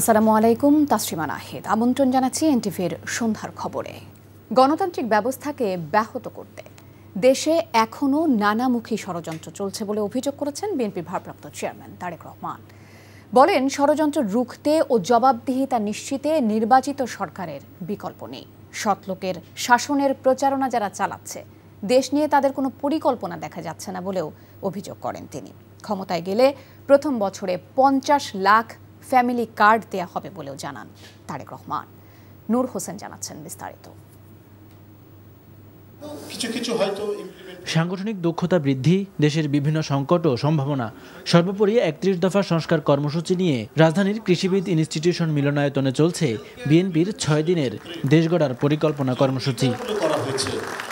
আসসালামু আলাইকুম, তাসরিমা নাহিদ আমন্ত্রণ জানাচ্ছি এনটিভির সন্ধ্যার খবরে। গণতান্ত্রিক ব্যবস্থাকে ব্যাহত করতে দেশে এখনও নানামুখী ষড়যন্ত্র চলছে বলে অভিযোগ করেছেন বিএনপির ভারপ্রাপ্ত চেয়ারম্যান তারেক রহমান। বলেন, ষড়যন্ত্র রুখতে ও জবাবদিহিতা নিশ্চিতে নির্বাচিত সরকারের বিকল্প নেই। সৎলোকের শাসনের প্রচারণা যারা চালাচ্ছে, দেশ নিয়ে তাদের কোনো পরিকল্পনা দেখা যাচ্ছে না বলেও অভিযোগ করেন তিনি। ক্ষমতায় গেলে প্রথম বছরে 50 লাখ ফ্যামিলি কার্ড দেয়া হবে বলেও জানান তারেক রহমান। নূর হোসেন জানাচ্ছেন বিস্তারিত। সাংগঠনিক দক্ষতা বৃদ্ধি, দেশের বিভিন্ন সংকট ও সম্ভাবনা, সর্বোপরি 31 দফা সংস্কার কর্মসূচি নিয়ে রাজধানীর কৃষিবিদ ইনস্টিটিউশন মিলনায়তনে চলছে বিএনপির 6 দিনের দেশ গড়ার পরিকল্পনা কর্মসূচি।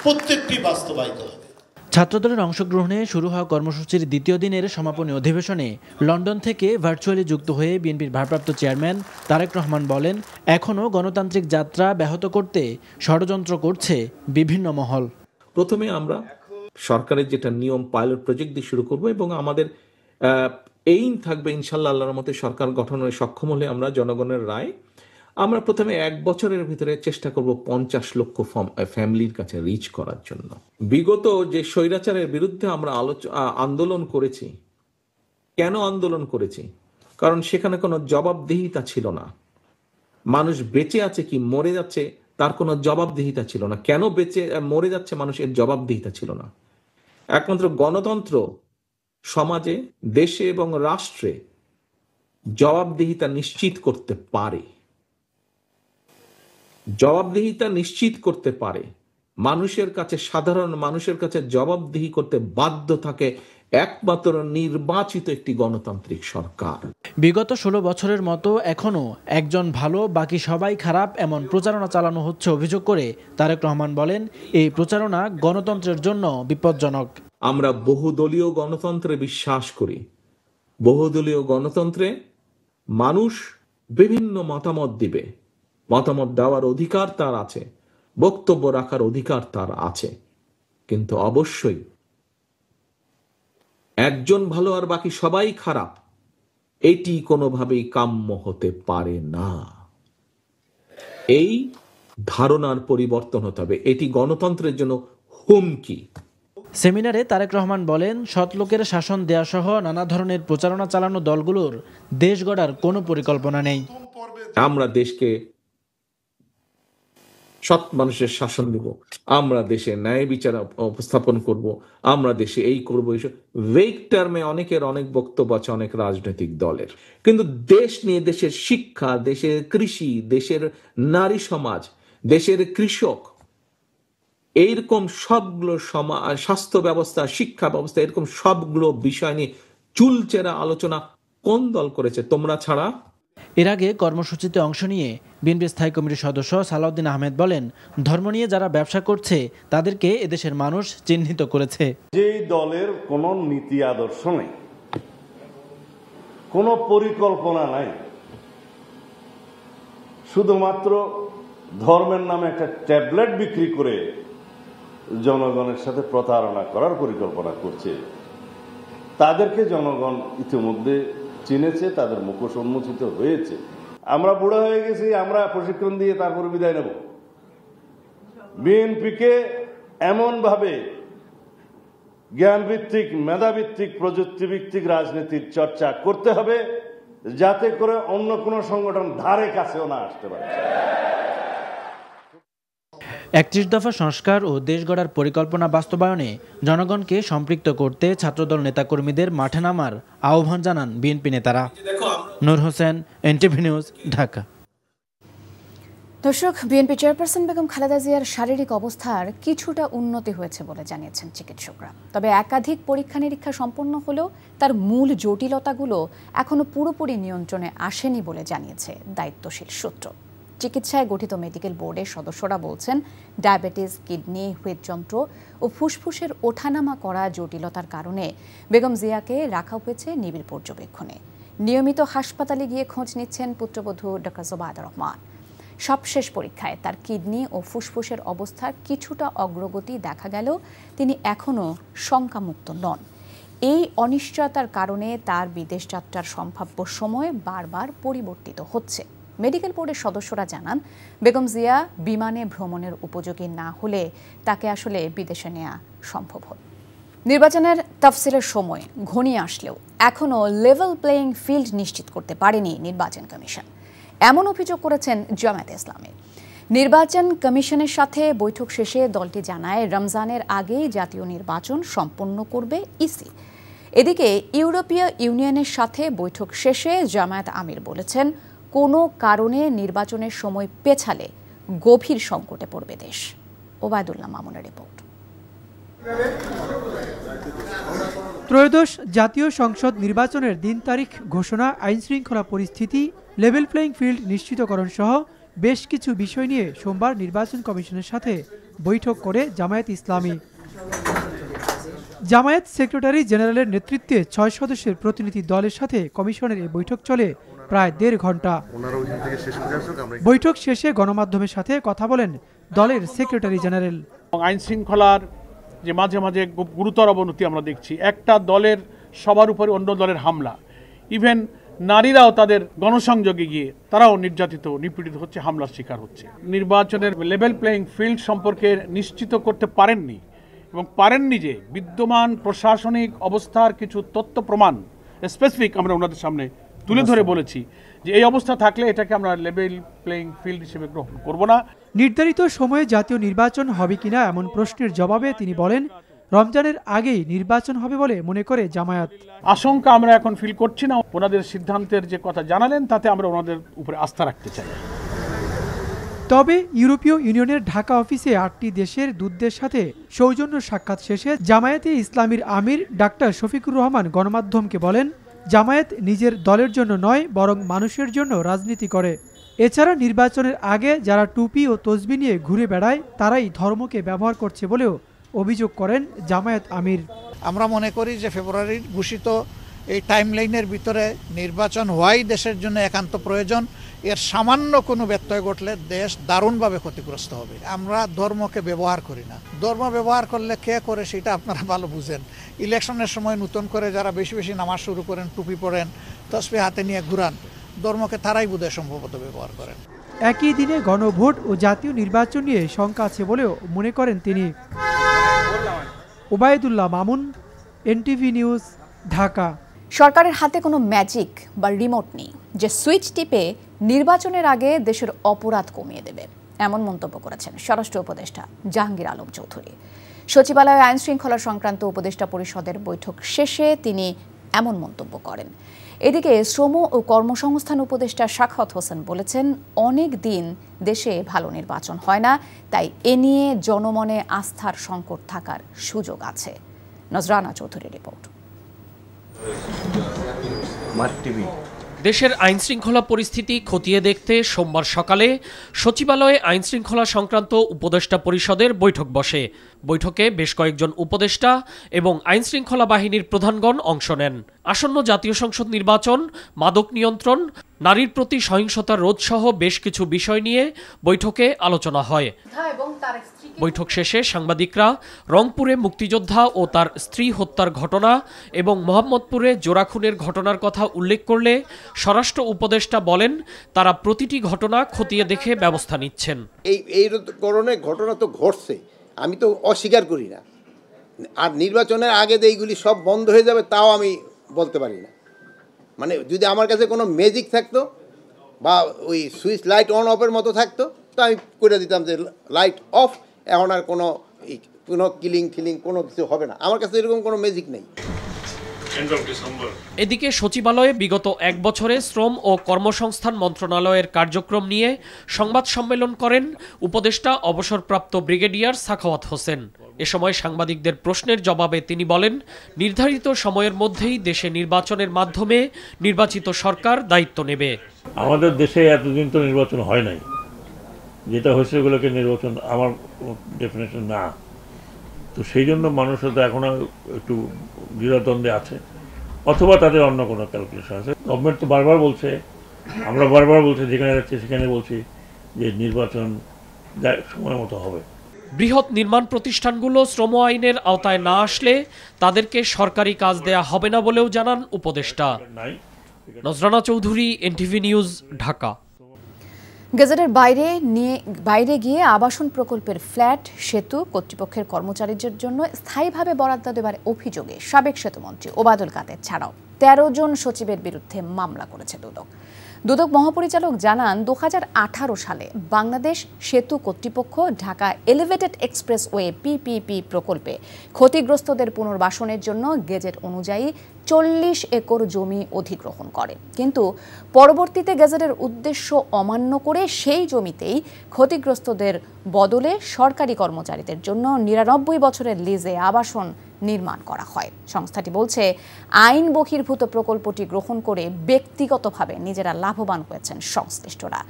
প্রত্যেকটি বাস্তবায়িত হবে। ছাত্রদলের অংশগ্রহণে শুরু হওয়া কর্মসূচির দ্বিতীয় দিনের সমাপনী অধিবেশনে লন্ডন থেকে ভার্চুয়ালি যুক্ত হয়ে বিএনপির ভারপ্রাপ্ত চেয়ারম্যান তারেক রহমান বলেন, এখনও গণতান্ত্রিক যাত্রা ব্যাহত করতে ষড়যন্ত্র করছে বিভিন্ন মহল। প্রথমে আমরা সরকারের যেটা নিয়ম পাইলট প্রজেক্ট দিয়ে শুরু করব এবং আমাদের এইম থাকবে ইনশাল্লাহ আল্লাহর মতে সরকার গঠনে সক্ষম হলে আমরা জনগণের রায় আমরা প্রথমে 1 বছরের ভিতরে চেষ্টা করব 50 লক্ষ ফ্যামিলির কাছে রিচ করার জন্য। বিগত যে স্বৈরাচারের বিরুদ্ধে আমরা আন্দোলন করেছি, কেন আন্দোলন করেছি? কারণ সেখানে কোনো জবাবদিহিতা ছিল না। মানুষ বেঁচে আছে কি মরে যাচ্ছে তার কোনো জবাবদিহিতা ছিল না। কেন মরে যাচ্ছে মানুষ, এর জবাবদিহিতা ছিল না। একমাত্র গণতন্ত্র সমাজে, দেশে এবং রাষ্ট্রে জবাবদিহিতা নিশ্চিত করতে পারে। জবাবদিহিতা নিশ্চিত করতে পারে মানুষের কাছে, সাধারণ মানুষের কাছে জবাবদিহি করতে বাধ্য থাকে একমাত্র নির্বাচিত একটি গণতান্ত্রিক সরকার। বিগত 16 বছরের মতো এখনো একজন ভালো বাকি সবাই খারাপ এমন প্রচারণা চালানো হচ্ছে অভিযোগ করে তারেক রহমান বলেন, এই প্রচারণা গণতন্ত্রের জন্য বিপজ্জনক। আমরা বহুদলীয় গণতন্ত্রে বিশ্বাস করি। বহুদলীয় গণতন্ত্রে মানুষ বিভিন্ন মতামত দিবে, মতামত দেওয়ার অধিকার তার আছে, বক্তব্য রাখার অধিকার তার আছে, কিন্তু অবশ্যই একজন ভালো আর বাকি সবাই খারাপ এটি কোনোভাবেই কাম্য হতে পারে না। এই ধারণার পরিবর্তন হতে হবে। এটি গণতন্ত্রের জন্য হুমকি। সেমিনারে তারেক রহমান বলেন, সৎলোকের শাসন দেয়া সহ নানা ধরনের প্রচারণা চালানো দলগুলোর দেশ গড়ার কোনো পরিকল্পনা নেই। আমরা দেশকে সৎ মানুষের শাসন দিব, আমরা দেশে ন্যায় বিচার উপস্থাপন করব, আমরা দেশে এই করবো, এইসব ভেগ টার্মে অনেকের অনেক বক্তব্য আছে অনেক রাজনৈতিক দলের। কিন্তু দেশ নিয়ে, দেশের শিক্ষা, দেশের কৃষি, দেশের নারী সমাজ, দেশের কৃষক, এইরকম সবগুলো সমাজ, স্বাস্থ্য ব্যবস্থা, শিক্ষা ব্যবস্থা, এরকম সবগুলো বিষয় নিয়ে চুলচেরা আলোচনা কোন দল করেছে তোমরা ছাড়া? এর আগে কর্মসূচিতে অংশ নিয়ে বিএনপি স্থায়ী কমিটির সদস্য সালাউদ্দিন আহমেদ বলেন, ধর্ম নিয়ে যারা ব্যবসা করছে তাদেরকে এদেশের মানুষ চিহ্নিত করেছে। যে দলের কোনো নীতি আদর্শ নেই, কোনো পরিকল্পনা নাই, শুধুমাত্র ধর্মের নামে একটা ট্যাবলেট বিক্রি করে জনগণের সাথে প্রতারণা করার পরিকল্পনা করছে, তাদেরকে জনগণ ইতিমধ্যে চিনেছে, তাদের মুখোশ উন্মোচিত হয়েছে। আমরা বুড়া হয়ে গেছি, আমরা প্রশিক্ষণ দিয়ে তারপর বিদায় নেব। বিএনপিকে এমনভাবে জ্ঞানভিত্তিক, মেধাভিত্তিক, প্রযুক্তিভিত্তিক রাজনীতির চর্চা করতে হবে যাতে করে অন্য কোনো সংগঠন ধারে কাছেও না আসতে পারে। 31 দফা সংস্কার ও দেশ গড়ার পরিকল্পনা বাস্তবায়নে জনগণকে সম্পৃক্ত করতে ছাত্রদল নেতাকর্মীদের মাঠে নামার আহ্বান জানান বিএনপি নেতারা। নূর হোসেন, এনটিভি নিউজ, ঢাকা। দর্শক, বিএনপি চেয়ারপারসন বেগম খালেদা জিয়ার শারীরিক অবস্থার কিছুটা উন্নতি হয়েছে বলে জানিয়েছেন চিকিৎসকরা। তবে একাধিক পরীক্ষা নিরীক্ষা সম্পন্ন হলেও তার মূল জটিলতাগুলো এখনো পুরোপুরি নিয়ন্ত্রণে আসেনি বলে জানিয়েছে দায়িত্বশীল সূত্র। চিকিৎসায় গঠিত মেডিকেল বোর্ডের সদস্যরা বলছেন, ডায়াবেটিস, কিডনি, হৃদযন্ত্র ও ফুসফুসের ওঠানামা করা জটিলতার কারণে বেগম জিয়াকে রাখা হয়েছে নিবিড় পর্যবেক্ষণে। নিয়মিত হাসপাতালে গিয়ে খোঁজ নিচ্ছেন পুত্রবধূ ডক্টর জোবায়দা রহমান। সবশেষ পরীক্ষায় তার কিডনি ও ফুসফুসের অবস্থার কিছুটা অগ্রগতি দেখা গেলেও তিনি এখনও শঙ্কামুক্ত নন। এই অনিশ্চয়তার কারণে তার বিদেশ যাত্রার সম্ভাব্য সময় বারবার পরিবর্তিত হচ্ছে। মেডিকেল বোর্ডের সদস্যরা জানান, বেগম জিয়া বিমানে ভ্রমণের উপযোগী না হলে তাকে আসলে বিদেশে নেওয়া সম্ভব হতো। নির্বাচনের তাফসিলের সময় ঘনিয়ে আসলেও এখনও লেভেল প্লেয়িং ফিল্ড নিশ্চিত করতে পারেনি নির্বাচন কমিশন, এমন অভিযোগ করেছেন জামায়াতে ইসলামী। নির্বাচন কমিশনের সাথে বৈঠক শেষে দলটি জানায়, রমজানের আগেই জাতীয় নির্বাচন সম্পন্ন করবে ইসি। এদিকে ইউরোপীয় ইউনিয়নের সাথে বৈঠক শেষে জামায়াত আমির বলেছেন, কোনো কারণে নির্বাচনের সময় পেছালে গভীর সংকটে পড়বে দেশ। ওবায়দুল্লাহ মামুনের রিপোর্ট। ত্রয়োদশ জাতীয় সংসদ নির্বাচনের দিন তারিখ ঘোষণা, আইনশৃঙ্খলা পরিস্থিতি, লেভেল প্লেইং ফিল্ড নিশ্চিতকরণ সহ বেশ কিছু বিষয় নিয়ে সোমবার নির্বাচন কমিশনের সাথে বৈঠক করে জামায়াত ইসলামী। জামায়াত সেক্রেটারি জেনারেলের নেতৃত্বে 6 সদস্যের প্রতিনিধি দলের সাথে কমিশনের এই বৈঠক চলে প্রায় 1.5 ঘন্টা। বৈঠক শেষে গণমাধ্যমের সাথে কথা বলেন দলের সেক্রেটারি জেনারেল। আইন শৃঙ্খলার যে মাঝে মাঝে গুরুতর অবনতি আমরা দেখছি, একটা দলের সবার উপরে অন্য দলের হামলা, ইভেন নারীরাও তাদের গণসংযোগে গিয়ে তারাও নির্যাতিত নিপীড়িত হচ্ছে, হামলার শিকার হচ্ছে। নির্বাচনের লেভেল প্লেইং ফিল্ড সম্পর্কে নিশ্চিত করতে পারেননি এবং পারেননি যে বিদ্যমান প্রশাসনিক অবস্থার কিছু তথ্য প্রমাণ স্পেসিফিক আমরা ওনাদের সামনে তুলে ধরে বলেছি যে এই অবস্থা থাকলে এটাকে আমরা লেভেল প্লেইং ফিল্ড হিসেবে গ্রহণ করব না। নির্ধারিত সময়ে জাতীয় নির্বাচন হবে কিনা এমন প্রশ্নের জবাবে তিনি বলেন, রমজানের আগেই নির্বাচন হবে বলে মনে করে জামায়াত। আশঙ্কা আমরা এখন ফিল করছি না। ওনাদের সিদ্ধান্তের যে কথা জানালেন তাতে আমরা ওনাদের উপরে আস্থা রাখতে চাই। তবে ইউরোপীয় ইউনিয়নের ঢাকা অফিসে 8টি দেশের দূতদের সাথে সৌজন্য সাক্ষাৎ শেষে জামায়াতে ইসলামীর আমির ডাক্তার শফিকুর রহমান গণমাধ্যমকে বলেন, জামায়াত নিজের দলের জন্য নয় বরং মানুষের জন্য রাজনীতি করে। এছাড়া নির্বাচনের আগে যারা টুপি ও তসবি নিয়ে ঘুরে বেড়ায় তারাই ধর্মকে ব্যবহার করছে বলেও অভিযোগ করেন জামায়াত আমির। আমরা মনে করি যে ফেব্রুয়ারির ঘোষিত এই টাইমলাইনের ভিতরে নির্বাচন হওয়াই দেশের জন্য একান্ত প্রয়োজন। এর সামান্য কোনো ব্যত্যয় ঘটলে দেশ দারুণভাবে ক্ষতিগ্রস্ত হবে। আমরা ধর্মকে ব্যবহার করি না। ধর্ম ব্যবহার করলে কে করে সেটা আপনারা ভালো বুঝেন। ইলেকশনের সময় নতুন করে যারা বেশি বেশি নামাজ শুরু করেন, টুপি পরেন, তসবি হাতে নিয়ে ঘুরান, ধর্মকে তারাই বোধহয় সম্ভবত ব্যবহার করেন। একই দিনে গণভোট ও জাতীয় নির্বাচন নিয়ে শঙ্কা আছে বলেও মনে করেন তিনি। Obaidullah Mamun, NTV news, Dhaka. সরকারের হাতে কোনো ম্যাজিক বা রিমোট নেই যে সুইচ টিপে নির্বাচনের আগে দেশের অপরাধ কমিয়ে দেবে, এমন মন্তব্য করেছেন স্বরাষ্ট্র উপদেষ্টা জাহাঙ্গীর আলম চৌধুরী। সচিবালয়ে আইন শৃঙ্খলা সংক্রান্ত উপদেষ্টা পরিষদের বৈঠক শেষে তিনি এমন মন্তব্য করেন। এদিকে শ্রম ও কর্মসংস্থান উপদেষ্টা সাখাওয়াত হোসেন বলেছেন, অনেক দিন দেশে ভালো নির্বাচন হয় না, তাই এ নিয়ে জনমনে আস্থার সংকট থাকার সুযোগ আছে। নজরানা চৌধুরীর রিপোর্ট। দেশের আইনশৃঙ্খলা পরিস্থিতি খতিয়ে দেখতে সোমবার সকালে সচিবালয়ে আইনশৃঙ্খলা সংক্রান্ত উপদেষ্টা পরিষদের বৈঠক বসে। বৈঠকে বেশ কয়েকজন উপদেষ্টা এবং আইনশৃঙ্খলা বাহিনীর প্রধানগণ অংশ নেন। আসন্ন জাতীয় সংসদ নির্বাচন, মাদক নিয়ন্ত্রণ, নারীর প্রতি সহিংসতা রোধ সহ বেশ কিছু বিষয় নিয়ে বৈঠকে আলোচনা হয়। বৈঠক শেষে সাংবাদিকরা রংপুরে মুক্তিযোদ্ধা ও তার স্ত্রী হত্যার ঘটনা এবং মোহাম্মদপুরে জোড়া খুনের ঘটনার কথা উল্লেখ করলে স্বরাষ্ট্র উপদেষ্টা বলেন, তারা প্রতিটি ঘটনা খতিয়ে দেখে ব্যবস্থা নিচ্ছেন। এই ধরনের ঘটনা তো ঘটছে, আমি তো অস্বীকার করি না। আর নির্বাচনের আগে যে এইগুলি সব বন্ধ হয়ে যাবে তাও আমি বলতে পারি না। মানে যদি আমার কাছে কোনো ম্যাজিক থাকতো বা ওই সুইচ লাইট অন অফের মতো থাকতো তো আমি করে দিতাম যে লাইট অফ, এখন আর কোনো কিলিং কোনো কিছু হবে না। আমার কাছে এরকম কোনো ম্যাজিক নেই। এদিকে সচিবালয়ে বিগত 1 বছরে শ্রম ও কর্মসংস্থান মন্ত্রণালয়ের কার্যক্রম নিয়ে সংবাদ সম্মেলন করেন উপদেষ্টা অবসরপ্রাপ্ত ব্রিগেডিয়ার সাখাওয়াত হোসেন। এ সময় সাংবাদিকদের প্রশ্নের জবাবে তিনি বলেন, নির্ধারিত সময়ের মধ্যেই দেশে নির্বাচনের মাধ্যমে নির্বাচিত সরকার দায়িত্ব নেবে। আমাদের দেশে এতদিন তো নির্বাচন হয় নাই, যেটা হয়েছে এগুলোকে নির্বাচন আমার ডেফিনেশন না। তো সেই জন্য মানুষ তো এখনো একটু দ্বিধাদ্বন্দ্বে আছে, অথবা তাদের অন্য কোনো ক্যালকুলেশন আছে। গভর্নমেন্ট তো বারবার বলছে, আমরা বারবার বলছি, যেখানে যাচ্ছে সেখানে বলছি যে নির্বাচন সময় মতো হবে। বৃহৎ নির্মাণ প্রতিষ্ঠানগুলো শ্রম আইনের আওতায় না আসলে তাদেরকে সরকারি কাজ দেয়া হবে না বলেও জানান উপদেষ্টা। নজরানা চৌধুরী, এনটিভি নিউজ, ঢাকা। গেজেটের বাইরে গিয়ে আবাসন প্রকল্পের ফ্ল্যাট, সেতু কর্তৃপক্ষের কর্মচারীদের জন্য স্থায়ীভাবে বরাদ্দ দেবার অভিযোগে সাবেক সেতুমন্ত্রী ওবায়দুল কাদের ছাড়াও ১৩ জন সচিবের বিরুদ্ধে মামলা করেছে দুদক মহাপরিচালক জানান ২০১৮ সালে বাংলাদেশ সেতু কর্তৃপক্ষ ঢাকা এলিভেটেড এক্সপ্রেসওয়ে পিপিপি প্রকল্পে ক্ষতিগ্রস্তদের পুনর্বাসনের জন্য গেজেট অনুযায়ী ৪০ একর জমি অধিগ্রহণ করে, কিন্তু পরবর্তীতে গেজেটের উদ্দেশ্য অমান্য করে সেই জমিতেই ক্ষতিগ্রস্তদের বদলে সরকারি কর্মচারীদের জন্য ৯৯ বছরের লিজে আবাসন নির্মাণ করা হয়। সংস্থাটি বলছে, আইন বহির্ভূত প্রকল্পটি গ্রহণ করে ব্যক্তিগতভাবে নিজেরা লাভবান হয়েছেন সংশ্লিষ্টরা।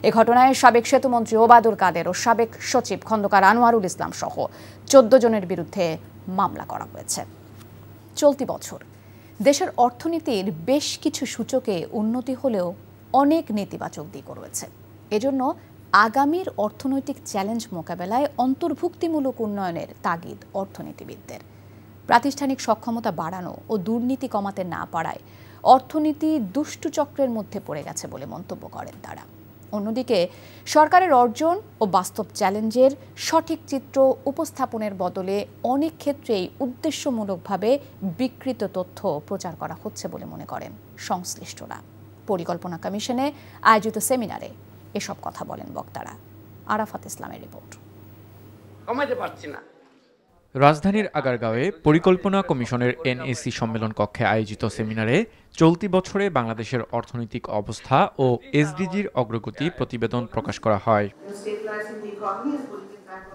এ ঘটনায় সাবেক সেতুমন্ত্রী ওবায়দুল কাদের ও সাবেক সচিব খন্দকার আনোয়ারুল ইসলাম সহ ১৪ জনের বিরুদ্ধে মামলা করা হয়েছে। চলতি বছর দেশের অর্থনীতির বেশ কিছু সূচকে উন্নতি হলেও অনেক নেতিবাচক দিকও রয়েছে। এজন্য আগামীর অর্থনৈতিক চ্যালেঞ্জ মোকাবেলায় অন্তর্ভুক্তিমূলক উন্নয়নের তাগিদ অর্থনীতিবিদদের। প্রাতিষ্ঠানিক সক্ষমতা বাড়ানো ও দুর্নীতি কমাতে না পারায় অর্থনীতি দুষ্টু চক্রের মধ্যে পড়ে গেছে বলে মন্তব্য করেন তারা। অন্যদিকে সরকারের অর্জন ও বাস্তব চ্যালেঞ্জের সঠিক চিত্র উপস্থাপনের বদলে অনেক ক্ষেত্রেই উদ্দেশ্যমূলকভাবে বিকৃত তথ্য প্রচার করা হচ্ছে বলে মনে করেন সংশ্লিষ্টরা। পরিকল্পনা কমিশনে আয়োজিত সেমিনারে এসব কথা বলেন বক্তারা। আরাফাত ইসলামের রিপোর্ট। কমাতে পারছি না। রাজধানীর আগারগাঁওয়ে পরিকল্পনা কমিশনের এনএসি সম্মেলন কক্ষে আয়োজিত সেমিনারে চলতি বছরে বাংলাদেশের অর্থনৈতিক অবস্থা ও এসডিজির অগ্রগতি প্রতিবেদন প্রকাশ করা হয়।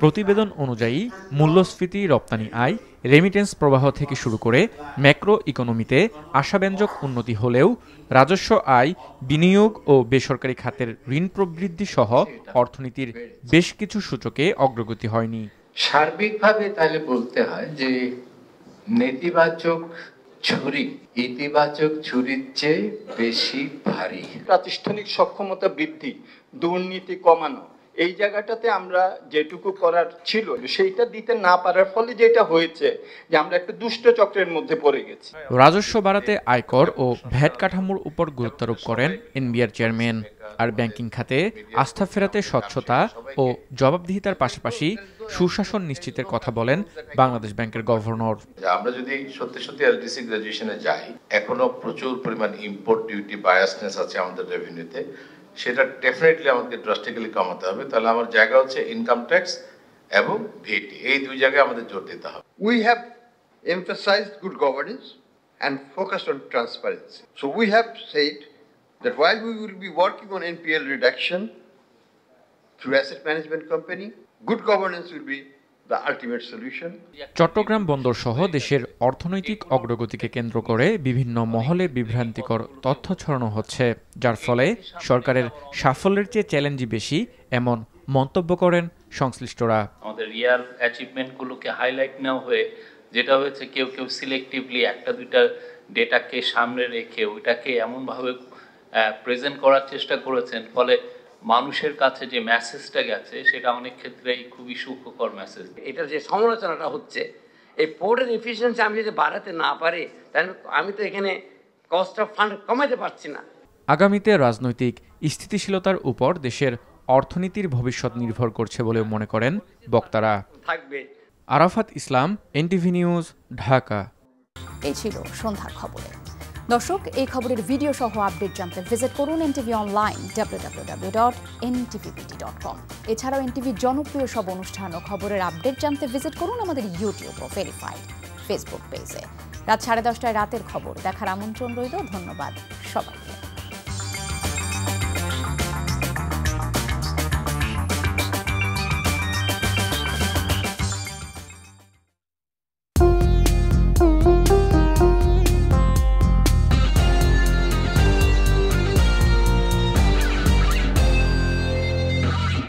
প্রতিবেদন অনুযায়ী মূল্যস্ফীতি, রপ্তানি আয়, রেমিটেন্স প্রবাহ থেকে শুরু করে ম্যাক্রো ইকোনমিতে আশাব্যঞ্জক উন্নতি হলেও রাজস্ব আয়, বিনিয়োগ ও বেসরকারি খাতের ঋণ প্রবৃদ্ধি সহ অর্থনীতির বেশ কিছু সূচকে অগ্রগতি হয়নি। সার্বিকভাবে তাহলে বলতে হয় যে নেতিবাচক ছুরি ইতিবাচক ছুরির চেয়ে বেশি ভারী। প্রাতিষ্ঠানিক সক্ষমতা বৃদ্ধি, দুর্নীতি কমানো, এই জায়গাটাতে আমরা যেটুকু করার ছিল সেইটা দিতে না পারার ফলে যেটা হয়েছে যে আমরা একটা দুষ্ট চক্রের মধ্যে পড়ে গেছি। রাজস্ব বাড়াতে আয়কর ও ভ্যাট কাঠামোর উপর গুরুত্বারোপ করেন এনবিআর চেয়ারম্যান। আর ব্যাংকিং খাতে আস্থা ফেরাতে স্বচ্ছতা ও জবাবদিহিতার পাশাপাশি সুশাসন নিশ্চিতের কথা বলেন বাংলাদেশ ব্যাংকের গভর্নর। আমরা যদি সত্যি সত্যি এলডিসি গ্রাজুয়েশনে যাই, এখনো প্রচুর পরিমাণ ইম্পোর্ট ডিউটি বায়াসনেস আছে আমাদের রেভিনিউতে, সেটা ডেফিনেটলি আমাকে ড্রাস্টিক্যালি কমাতে হবে। তাহলে আমার জায়গা হচ্ছে ইনকাম ট্যাক্স এবং ভিটি, এই দুই জায়গায় আমাদের জোর দিতে হবে। We have emphasized good governance and focused on transparency. So we have said that while we will be working on NPL reduction through asset management company, good governance will be the ultimate solution. Chittagong বন্দর সহ দেশের অর্থনৈতিক অগ্রগতিকে কেন্দ্র করে বিভিন্ন মহলে বিভ্রান্তিকর তথ্য ছড়ানো হচ্ছে, যার ফলে সরকারের সাফল্যের চেয়ে চ্যালেঞ্জই বেশি, এমন মন্তব্য করেন সংশ্লিষ্টরা। আমাদের রিয়াল অ্যাচিভমেন্টগুলোকে হাইলাইট নেওয়া হয়ে যেটা হয়েছে, কেউ কেউ সিলেক্টিভলি একটা দুইটা ডেটাকে সামনে রেখে ওইটাকে এমনভাবে প্রেজেন্ট করার চেষ্টা করেছেন, ফলে মানুষের কাছে যে মেসেজটা গেছে সেটা অনেক ক্ষেত্রেই খুবই সুখকর মেসেজ। এটার যে সমালোচনাটা হচ্ছে, এই পোর্টের এফিসিয়েন্সি আমি যদি বাড়াতে না পারি, তাহলে আমি তো এখানে কস্ট অফ ফান্ড কমাতে পারছি না। আগামীতে রাজনৈতিক স্থিতিশীলতার উপর দেশের অর্থনীতির ভবিষ্যৎ নির্ভর করছে বলেও মনে করেন বক্তারা। থাকবে। আরাফাত ইসলাম, এনটিভি নিউজ, ঢাকা। এই ছিল সন্ধ্যার খবরে। দর্শক, এই খবরের ভিডিও সহ আপডেট জানতে ভিজিট করুন এনটিভি অনলাইন www.ntvpt.com। এছাড়াও এনটিভির জনপ্রিয় সব অনুষ্ঠান ও খবরের আপডেট জানতে ভিজিট করুন আমাদের ইউটিউব ও ভেরিফাইড ফেসবুক পেজে। রাত 10:30টায় রাতের খবর দেখার আমন্ত্রণ রইল। ধন্যবাদ সবাইকে।